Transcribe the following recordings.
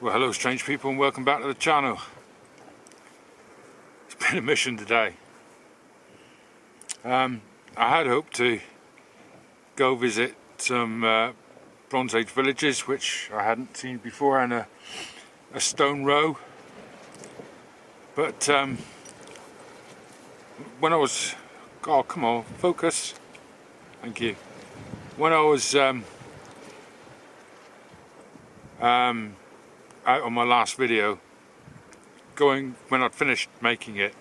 Well, hello strange people and welcome back to the channel. It's been a mission today. I had hoped to go visit some Bronze Age villages which I hadn't seen before, and a stone row, but when I was, oh come on, focus, thank you, when I was out on my last video, when I'd finished making it,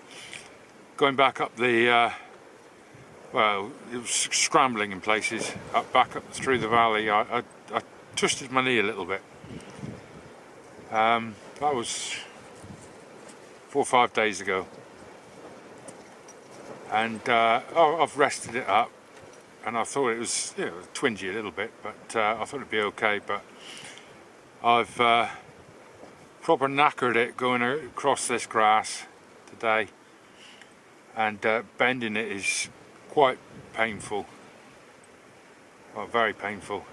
going back up the well, it was scrambling in places, back up through the valley, I twisted my knee a little bit. That was 4 or 5 days ago, and I've rested it up, and I thought it was, you know, twingy a little bit, but I thought it'd be okay. But I've proper knackered it going across this grass today, and bending it is quite painful, well, very painful.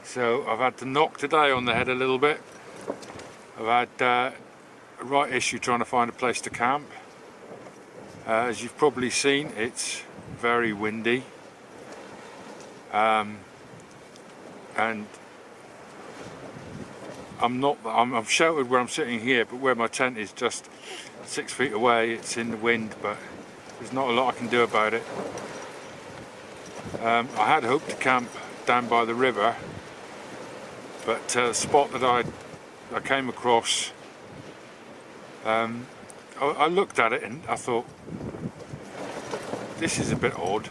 So I've had to knock today on the head a little bit. I've had a right issue trying to find a place to camp. As you've probably seen, it's very windy, and I'm sheltered where I'm sitting here, but where my tent is just 6 feet away, it's in the wind, but there's not a lot I can do about it. I had hoped to camp down by the river, but the spot that I came across, I looked at it and I thought, this is a bit odd.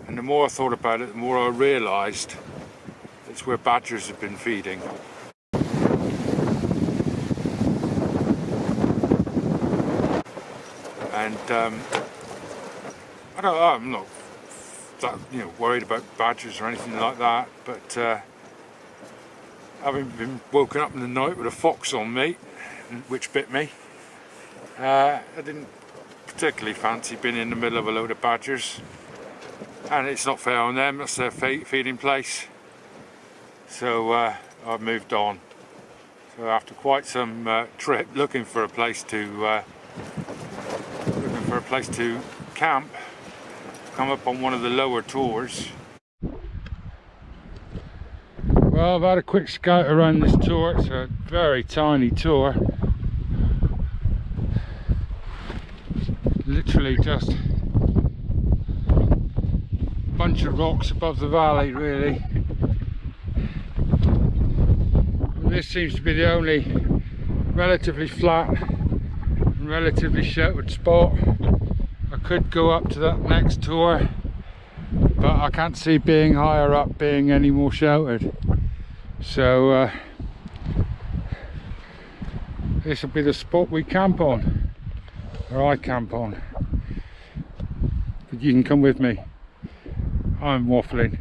And the more I thought about it, the more I realised it's where badgers have been feeding. And I'm not that, worried about badgers or anything like that, but having been woken up in the night with a fox on me, which bit me, I didn't particularly fancy being in the middle of a load of badgers, and it's not fair on them, that's their feeding place. So I've moved on. So after quite some trip looking for a place to camp, come up on one of the lower tours. Well, I've had a quick scout around this tour. It's a very tiny tour, literally just a bunch of rocks above the valley, really. This seems to be the only relatively flat and relatively sheltered spot. I could go up to that next tour, but I can't see being higher up being any more sheltered. So this will be the spot we camp on, or I camp on. But you can come with me. I'm waffling.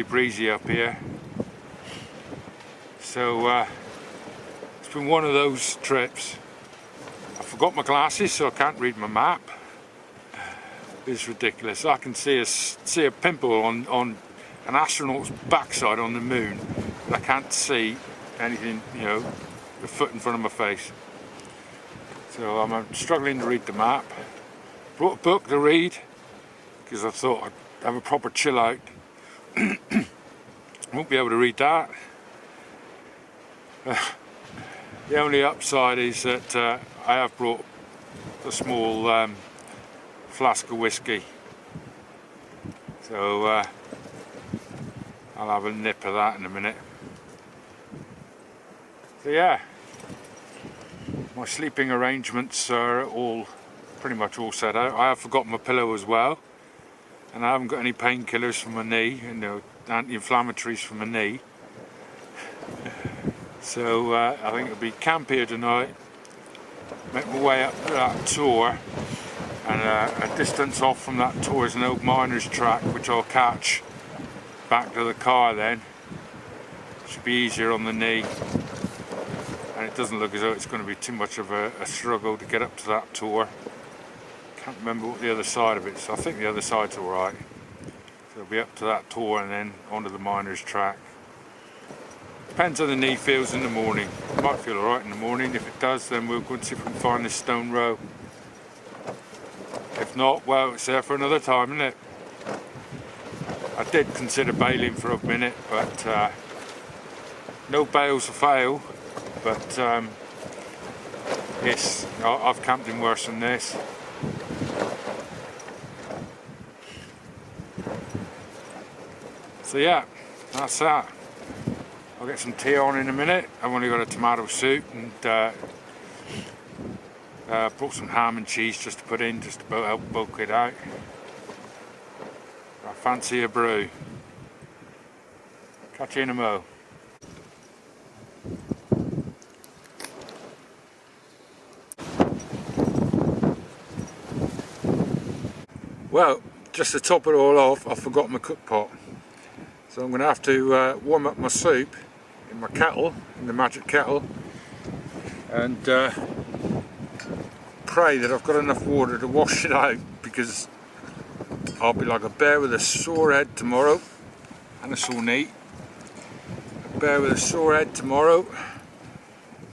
reasonably breezy up here. So it's been one of those trips. I forgot my glasses, so I can't read my map. It's ridiculous. I can see a pimple on an astronaut's backside on the moon, but I can't see anything, you know, a foot in front of my face. So I'm struggling to read the map. Brought a book to read because I thought I'd have a proper chill out. Won't be able to read that. The only upside is that I have brought a small flask of whiskey, so I'll have a nip of that in a minute. So yeah, my sleeping arrangements are all pretty much all set out. I have forgotten my pillow as well, and I haven't got any painkillers for my knee, you know, anti-inflammatories for my knee. So I think it'll be camp here tonight, make my way up to that tour, and a distance off from that tour is an old miner's track which I'll catch back to the car then. Should be easier on the knee, and it doesn't look as though it's going to be too much of a struggle to get up to that tour. Can't remember what the other side of it is, so I think the other side's alright. So I'll be up to that tour and then onto the miner's track. Depends how the knee feels in the morning. It might feel alright in the morning. If it does, then we'll go and see if we can find this stone row. If not, well, it's there for another time, isn't it? I did consider bailing for a minute, but no bails will fail. But yes, I've camped in worse than this. So yeah, that's that. I'll get some tea on in a minute. I've only got a tomato soup and brought some ham and cheese just to put in, just to help bulk it out. I fancy a brew. Catch you in a mo. Well, just to top it all off, I forgot my cook pot. So I'm going to have to warm up my soup in my kettle, in the magic kettle, and pray that I've got enough water to wash it out, because I'll be like a bear with a sore head tomorrow, and a sore knee. A bear with a sore head tomorrow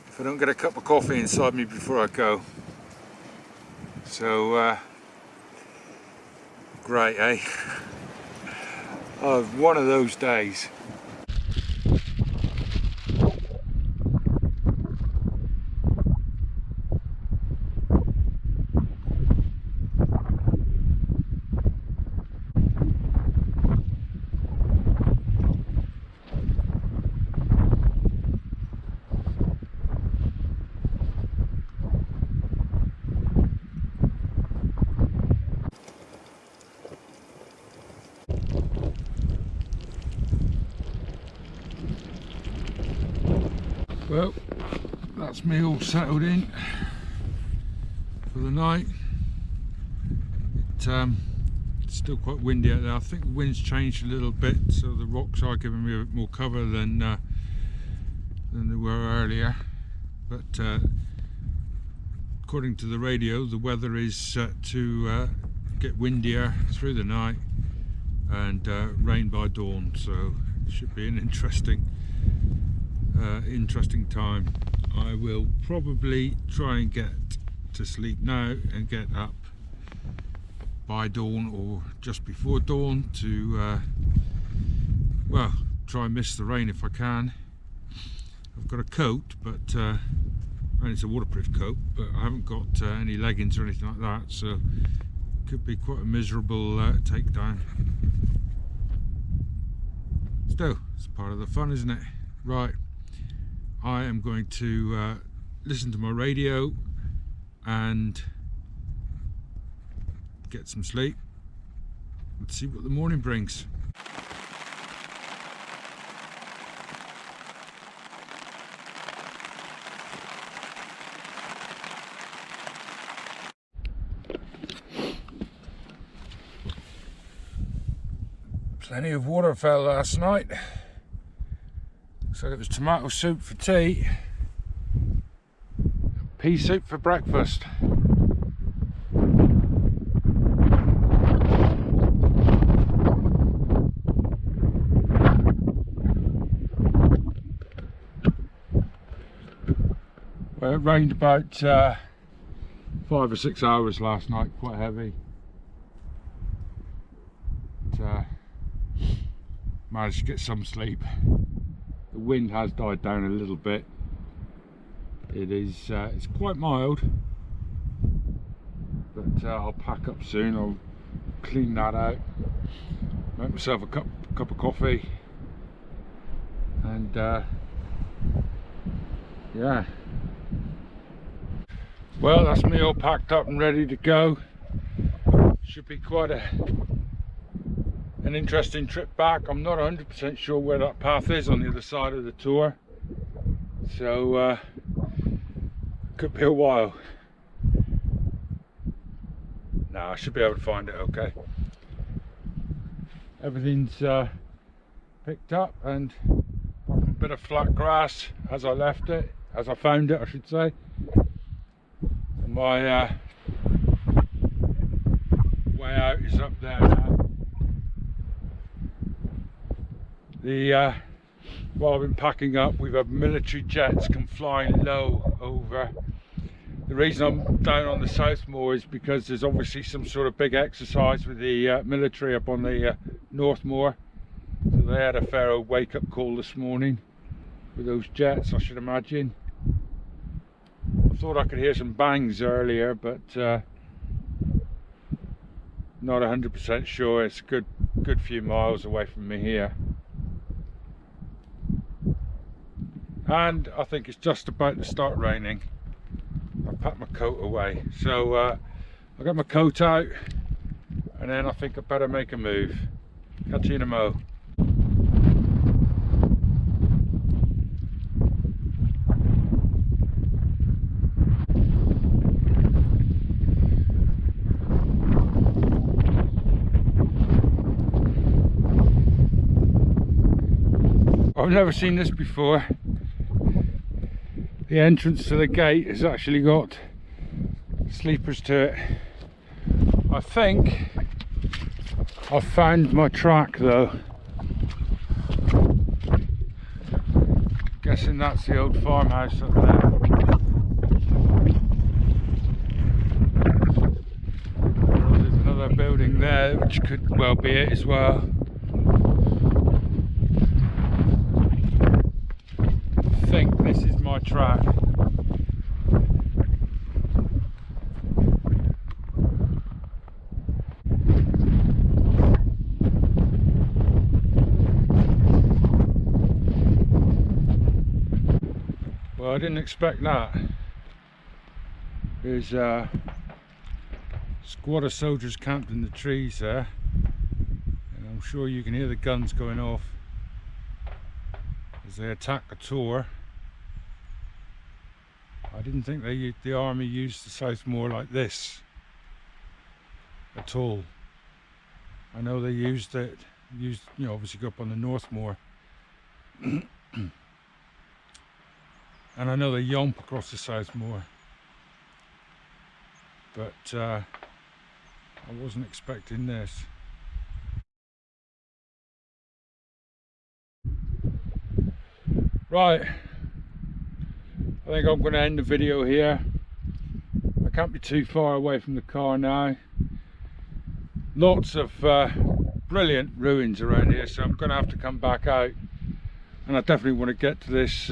if I don't get a cup of coffee inside me before I go. So, great, eh? Oh, one of those days. Well, that's me all settled in for the night. It's still quite windy out there. I think the wind's changed a little bit, so the rocks are giving me a bit more cover than they were earlier. But according to the radio, the weather is set to get windier through the night and rain by dawn, so it should be an interesting time. I will probably try and get to sleep now and get up by dawn or just before dawn to well, try and miss the rain if I can. I've got a coat, but and it's a waterproof coat, but I haven't got any leggings or anything like that, so it could be quite a miserable takedown. Still, it's part of the fun, isn't it? Right, I am going to listen to my radio and get some sleep and see what the morning brings. Plenty of water fell last night. Looks like it was tomato soup for tea, pea soup for breakfast. Well, it rained about 5 or 6 hours last night, quite heavy. But, managed to get some sleep. The wind has died down a little bit. It is it's quite mild, but I'll pack up soon. I'll clean that out, make myself a cup of coffee, and yeah. Well, that's me all packed up and ready to go. Should be quite an interesting trip back. I'm not 100% sure where that path is on the other side of the tour, so could be a while. No, I should be able to find it okay. Everything's picked up, and a bit of flat grass as I left it, as I found it I should say. And my way out is up there now. While I've been packing up, we've had military jets come flying low over. The reason I'm down on the South Moor is because there's obviously some sort of big exercise with the military up on the North Moor. So they had a fair old wake-up call this morning with those jets, I should imagine. I thought I could hear some bangs earlier, but not 100% sure. It's a good few miles away from me here. And I think it's just about to start raining. I packed my coat away, so I'll get my coat out, and then I think I better make a move. Catch you in a mo. I've never seen this before. The entrance to the gate has actually got sleepers to it. I think I've found my track though. Guessing that's the old farmhouse up there. There's another building there which could well be it as well. I think this is my track. Well, I didn't expect that. There's a squad of soldiers camped in the trees there, and I'm sure you can hear the guns going off as they attack the tour. I didn't think the army used the South Moor like this at all. I know they used it, you know, obviously go up on the North Moor. And I know they yomp across the South Moor. But I wasn't expecting this. Right. I think I'm going to end the video here. I can't be too far away from the car now. Lots of brilliant ruins around here, so I'm going to have to come back out, and I definitely want to get to this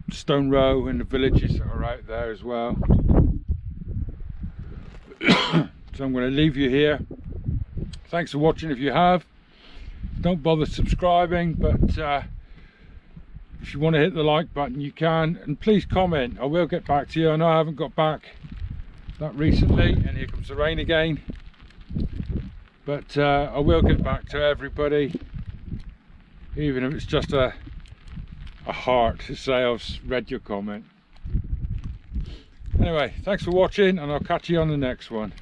stone row and the villages that are out there as well. So I'm going to leave you here. Thanks for watching. If you have, don't bother subscribing, but if you want to hit the like button you can, and please comment. I will get back to you. I know I haven't got back that recently, and here comes the rain again, but I will get back to everybody, even if it's just a heart to say I've read your comment. Anyway, thanks for watching, and I'll catch you on the next one.